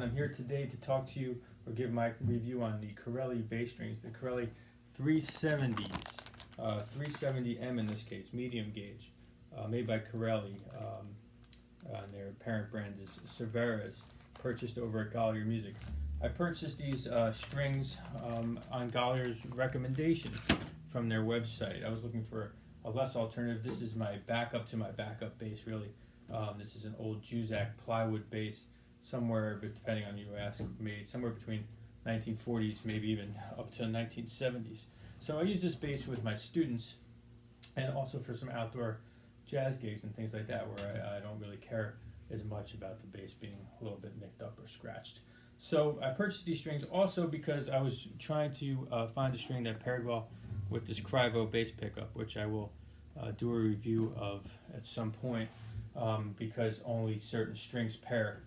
Hunt. I'm here today to talk to you or give my review on the Corelli bass strings, the Corelli 370s, 370M in this case, medium gauge, made by Corelli. And their parent brand is Severus, purchased over at Gollier Music. I purchased these strings on Gollier's recommendation from their website. I was looking for a less alternative. This is my backup to my backup bass, really. This is an old Juzak plywood bass, somewhere, depending on you ask, made somewhere between 1940s, maybe even up to 1970s. So I use this bass with my students and also for some outdoor jazz gigs and things like that, where I don't really care as much about the bass being a little bit nicked up or scratched. So I purchased these strings also because I was trying to find a string that paired well with this Crivo bass pickup, which I will do a review of at some point, because only certain strings pair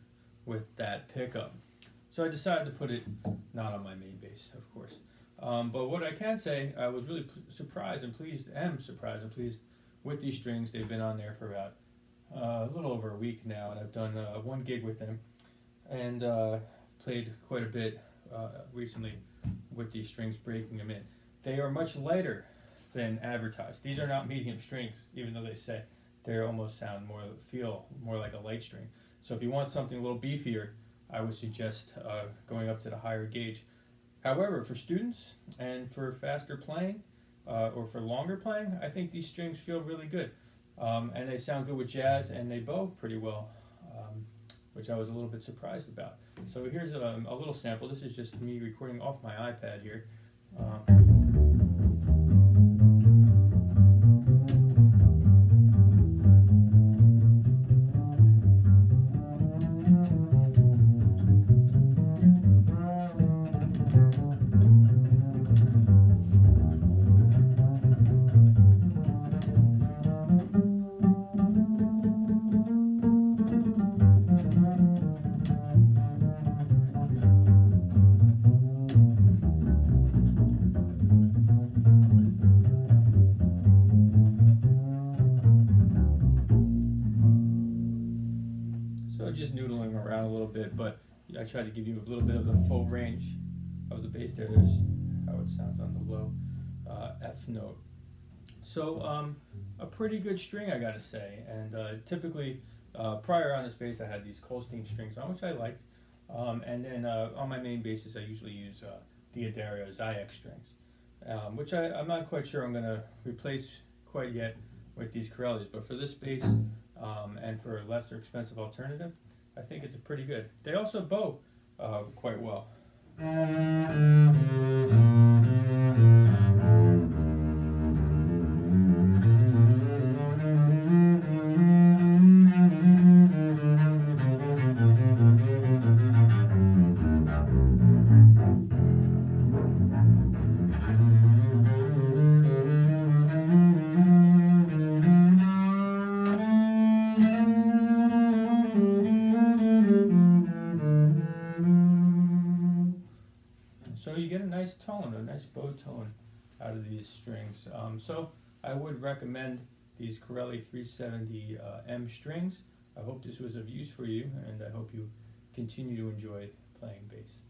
with that pickup. So I decided to put it not on my main bass, of course. But what I can say, I was really surprised and pleased with these strings. They've been on there for about a little over a week now, and I've done one gig with them and played quite a bit recently with these strings, breaking them in. They are much lighter than advertised. These are not medium strings, even though they say they almost feel more like a light string. So if you want something a little beefier, I would suggest going up to the higher gauge. However, for students and for faster playing or for longer playing, I think these strings feel really good. And they sound good with jazz, and they bow pretty well, which I was a little bit surprised about. So here's a little sample. This is just me recording off my iPad here. Just noodling around a little bit, but I try to give you a little bit of the full range of the bass there. There's how it sounds on the low F note. So a pretty good string, I gotta say. And typically prior on this bass I had these Colstein strings on, which I liked, and then on my main basses I usually use Diodario Zayek strings, which I'm not quite sure I'm gonna replace quite yet with these Corellis, but for this bass and for a lesser expensive alternative, I think it's pretty good. They also bow quite well. So you get a nice tone, a nice bow tone out of these strings. So I would recommend these Corelli 370M strings. I hope this was of use for you, and I hope you continue to enjoy playing bass.